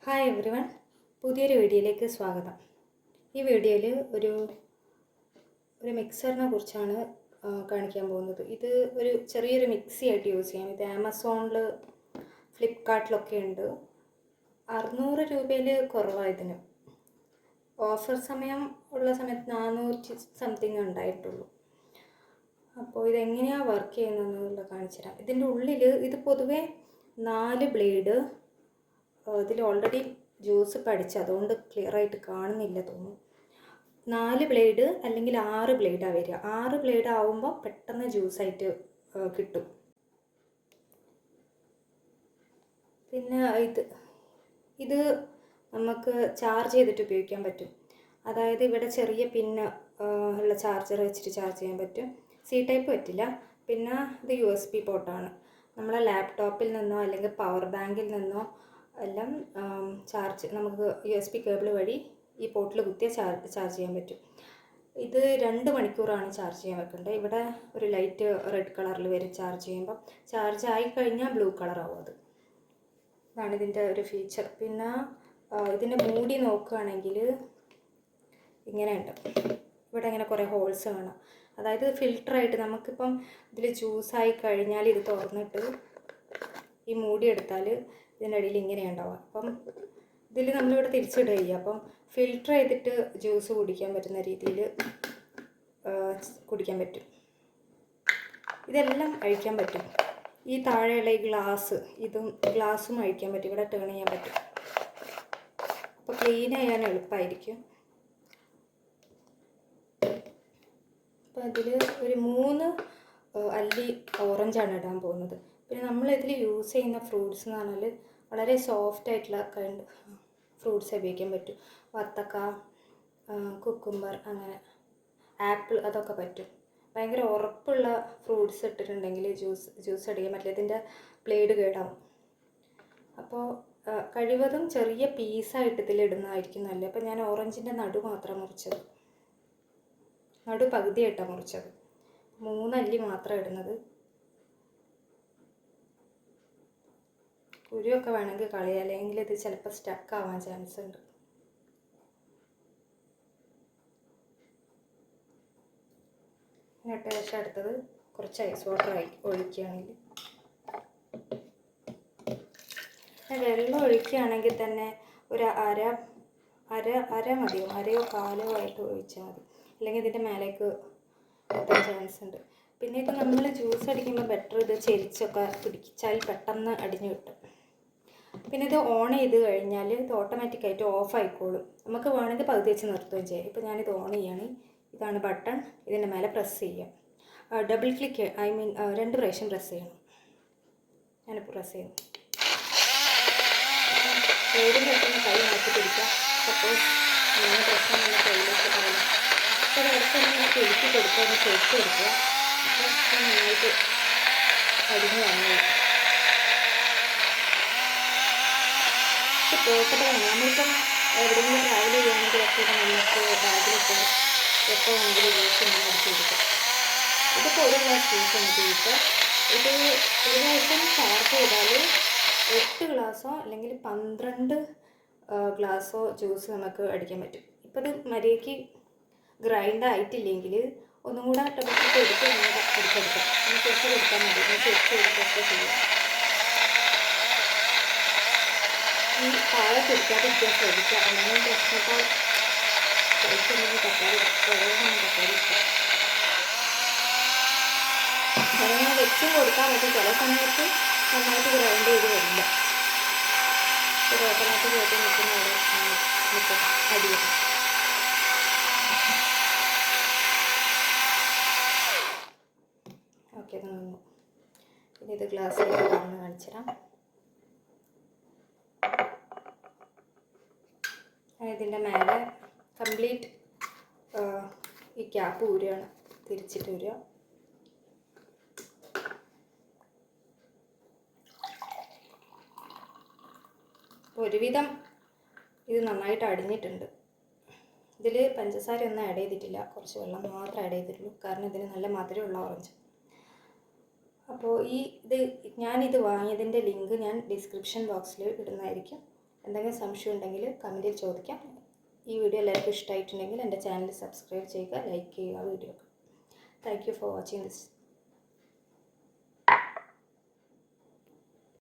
Hi everyone, പുതിയൊരു വീഡിയോയിലേക്ക് സ്വാഗതം. ഈ വീഡിയോയിൽ ഒരു മിക്സറിനെ കുറിച്ചാണ് കാണിക്കാൻ പോകുന്നത്. ഇത് ഒരു ചെറിയൊരു മിക്സി ആയിട്ട് യൂസ് ചെയ്യാം. ഇത് ആമസോണിൽ, ഫ്ലിപ്കാർട്ടിലൊക്കെ ഉണ്ട്. 600 രൂപയിൽ കുറവാണ് ഇതിന്. ഓഫർ സമയം ഉള്ള സമയത്ത് 400 സംതിങ് ഉണ്ടായിട്ടുള്ളൂ. അപ്പോൾ ഇതെങ്ങനെയാണ് വർക്ക് ചെയ്യുന്നതെന്നുള്ള കാണിച്ചു തരാം. ഇതിൻ്റെ ഉള്ളിൽ ഇത് പൊതുവേ 4 ബ്ലേഡ്, ഇതിൽ ഓൾറെഡി ജ്യൂസ് പഠിച്ച് അതുകൊണ്ട് ക്ലിയർ ആയിട്ട് കാണുന്നില്ല തോന്നുന്നു. 4 ബ്ലേഡ് അല്ലെങ്കിൽ 6 ബ്ലേഡാണ് വരിക. 6 ബ്ലേഡ് ആവുമ്പോൾ പെട്ടെന്ന് ജ്യൂസായിട്ട് കിട്ടും. പിന്നെ ഇത് നമുക്ക് ചാർജ് ചെയ്തിട്ട് ഉപയോഗിക്കാൻ പറ്റും. അതായത് ഇവിടെ ചെറിയ പിന്ന് ഉള്ള ചാർജർ വെച്ചിട്ട് ചാർജ് ചെയ്യാൻ പറ്റും. സി ടൈപ്പ് പറ്റില്ല. പിന്നെ ഇത് USB പോർട്ടാണ്. നമ്മളെ ലാപ്ടോപ്പിൽ നിന്നോ അല്ലെങ്കിൽ പവർ ബാങ്കിൽ നിന്നോ എല്ലാം നമുക്ക് USB കേബിൾ വഴി ഈ പോർട്ടിൽ കുത്തിയാൽ ചാർജ് ചെയ്യാൻ പറ്റും. ഇത് 2 മണിക്കൂറാണ് ചാർജ് ചെയ്യാൻ വെക്കേണ്ടത്. ഇവിടെ ഒരു ലൈറ്റ് റെഡ് കളറിൽ വരും ചാർജ് ചെയ്യുമ്പോൾ. ചാർജ് ആയിക്കഴിഞ്ഞാൽ ബ്ലൂ കളറാവും. ഇതാണ് ഇതിൻ്റെ ഒരു ഫീച്ചർ. പിന്നെ ഇതിൻ്റെ മൂടി നോക്കുകയാണെങ്കിൽ ഇങ്ങനെയുണ്ട്. ഇവിടെ ഇങ്ങനെ കുറേ ഹോൾസ് കാണാം. അതായത് ഫിൽറ്ററായിട്ട് നമുക്കിപ്പം ഇതിൽ ജ്യൂസായി കഴിഞ്ഞാൽ ഇത് തുറന്നിട്ട് ഈ മൂടി എടുത്താൽ ഇതിൻ്റെ അടിയിൽ ഇങ്ങനെ ഉണ്ടാവുക. അപ്പം ഇതിൽ നമ്മളിവിടെ തിരിച്ചിടുക ചെയ്യുക. അപ്പം ഫിൽറ്റർ ചെയ്തിട്ട് ജ്യൂസ് കുടിക്കാൻ പറ്റുന്ന രീതിയിൽ കുടിക്കാൻ പറ്റും. ഇതെല്ലാം അഴിക്കാൻ പറ്റും. ഈ താഴെയുള്ള ഈ ഗ്ലാസും അഴിക്കാൻ പറ്റും. ഇവിടെ ടേൺ ചെയ്യാൻ പറ്റും. അപ്പോൾ ക്ലീൻ ചെയ്യാൻ എളുപ്പമായിരിക്കും. അപ്പോൾ അതിൽ ഒരു 3 അല്ലി ഓറഞ്ചാണ് ഇടാൻ പോകുന്നത്. പിന്നെ നമ്മളിതിൽ യൂസ് ചെയ്യുന്ന ഫ്രൂട്ട്സ് എന്ന് പറഞ്ഞാൽ വളരെ സോഫ്റ്റ് ആയിട്ടുള്ള ഫ്രൂട്ട്സ് ഉപയോഗിക്കാൻ പറ്റും. വത്തക്ക, കുക്കുംബർ, അങ്ങനെ ആപ്പിൾ, അതൊക്കെ പറ്റും. ഭയങ്കര ഉറപ്പുള്ള ഫ്രൂട്ട്സ് ഇട്ടിട്ടുണ്ടെങ്കിൽ ജ്യൂസ് അടിക്കാൻ പറ്റില്ല. ഇതിൻ്റെ ബ്ലേഡ് കേടാവും. അപ്പോൾ കഴിവതും ചെറിയ പീസായിട്ട് ഇതിലിടുന്നതായിരിക്കും നല്ലത്. അപ്പോൾ ഞാൻ ഓറഞ്ചിൻ്റെ നടു മാത്രം മുറിച്ചത്. നടു പകുതിയായിട്ടാണ് മുറിച്ചത്. 3 അല്ലി മാത്രം ഇടുന്നത്. കുരുവൊക്കെ വേണമെങ്കിൽ കളയാം, അല്ലെങ്കിൽ ഇത് ചിലപ്പോൾ സ്റ്റക്ക് ആവാൻ ചാൻസ് ഉണ്ട്. എന്നിട്ട് ശേഷം അടുത്തത് കുറച്ച് ഐസ് വാട്ടർ ഒഴിക്കുകയാണെങ്കിൽ, വെള്ളം ഒഴിക്കുകയാണെങ്കിൽ തന്നെ ഒരു അര മതിയോ, അരയോ കാലോ ആയിട്ട് ഒഴിച്ചാൽ മതി. അല്ലെങ്കിൽ ഇതിൻ്റെ മേലേക്ക് എത്താൻ ചാൻസ് ഉണ്ട്. പിന്നെ ഇത് നമ്മൾ ജ്യൂസ് അടിക്കുമ്പോൾ ബെറ്റർ ഇത് ചെരിച്ചൊക്കെ പിടിച്ചാൽ പെട്ടെന്ന് അടിഞ്ഞു കിട്ടും. പിന്നെ ഇത് ഓൺ ചെയ്ത് കഴിഞ്ഞാൽ ഇത് ഓട്ടോമാറ്റിക്കായിട്ട് ഓഫ് ആയിക്കോളും. നമുക്ക് വേണമെങ്കിൽ പകുതി വെച്ച് നിർത്തുകയും ചെയ്യാം. ഇപ്പോൾ ഞാനിത് ഓൺ ചെയ്യാണ്. ഇതാണ് ബട്ടൺ. ഇതിൻ്റെ മേലെ പ്രസ് ചെയ്യാം. ഡബിൾ ക്ലിക്ക്, 2 പ്രാവശ്യം പ്രസ് ചെയ്യണം. ഞാനിപ്പോൾ പ്രസ് ചെയ്യുന്നു. ഏതിൻ്റെ അടുത്തൊന്ന് കൈ മാറ്റി പിടിക്കാം. സപ്പോസ് ഞാൻ പ്രശ്നം നമ്മുടെ കയ്യിലേക്ക് കളയാം. അപ്പോൾ അടുത്തൊന്ന് നമുക്ക് എഴുതി കൊടുക്കുക, ഒന്ന് ചേർത്ത് കൊടുക്കുക. അപ്പോൾ നന്നായിട്ട് അരിഞ്ഞ് വന്നു. പോർട്ടബിളാണ്. നമ്മളിപ്പം എവിടെയെങ്കിലും ട്രാവൽ ചെയ്യുകയാണെങ്കിലൊക്കെ നമുക്ക് ബാഗിലൊക്കെ എപ്പോൾ വേണമെങ്കിലും ജ്യൂസ് ഇങ്ങനെ അടിച്ച് കൊടുക്കാം. ഇതിപ്പോൾ 1 ഗ്ലാസ് ജ്യൂസാണ് ജ്യൂസ്. ഇത് ഒരു പ്രാവശ്യം ചാർജ് ചെയ്താൽ 8 ഗ്ലാസ്സോ അല്ലെങ്കിൽ 12 ഗ്ലാസ്സോ ജ്യൂസ് നമുക്ക് അടിക്കാൻ പറ്റും. ഇപ്പോൾ ഇത് മര്യാദയ്ക്ക് ഗ്രൈൻഡ് ആയിട്ടില്ലെങ്കിൽ ഒന്നും കൂടെ ടൊമാറ്റോ എടുത്ത് നമുക്ക് അടിച്ചെടുക്കാം. ഒന്ന് ചെറിച്ച് കൊടുത്താൽ മതി. ഒന്ന് ചെറിച്ച് കൊടുക്കുകയൊക്കെ ചെയ്യാം. ഈ താഴെ പിടിക്കാതിരിക്കാൻ ശ്രദ്ധിക്കുക. എന്തെങ്കിലും പ്രശ്നത്താൽ കഴിച്ചിട്ടുണ്ടെങ്കിൽ തക്കാളി അങ്ങനെ വെച്ചും കൊടുക്കാൻ പറ്റും. ചില സമയത്ത് നന്നായിട്ട് ഗ്രൈൻഡ് ചെയ്ത് വരില്ല. ഒരു ഓട്ടോമാറ്റിക് ആയിട്ട് നിൽക്കുന്ന അവിടെ അടിയും. ഓക്കെ, അത് നിന്നു. ഇനി ഇത് ഗ്ലാസ്സിലേക്ക് തുറന്ന് കാണിച്ചു തരാം. ഇതിൻ്റെ മേലെ കംപ്ലീറ്റ് ഈ ക്യാപ്പ് ഊരുകയാണ്. തിരിച്ചിട്ട് ഊരുക. ഒരുവിധം ഇത് നന്നായിട്ട് അടിഞ്ഞിട്ടുണ്ട്. ഇതിൽ പഞ്ചസാര ഒന്നും ആഡ് ചെയ്തിട്ടില്ല. കുറച്ച് വെള്ളം മാത്രമേ ആഡ് ചെയ്തിട്ടുള്ളൂ. കാരണം ഇതിന് നല്ല മധുരമുള്ള ഓറഞ്ച്. അപ്പോൾ ഞാനിത് വാങ്ങിയതിൻ്റെ ലിങ്ക് ഞാൻ ഡിസ്ക്രിപ്ഷൻ ബോക്സിൽ ഇടുന്നതായിരിക്കും. എന്തെങ്കിലും സംശയം ഉണ്ടെങ്കിൽ കമൻറ്റിൽ ചോദിക്കാം. ഈ വീഡിയോ എല്ലാവർക്കും ഇഷ്ടമായിട്ടുണ്ടെങ്കിൽ എൻ്റെ ചാനൽ സബ്സ്ക്രൈബ് ചെയ്യുക, ലൈക്ക് ചെയ്യുക video. Thank you for watching this.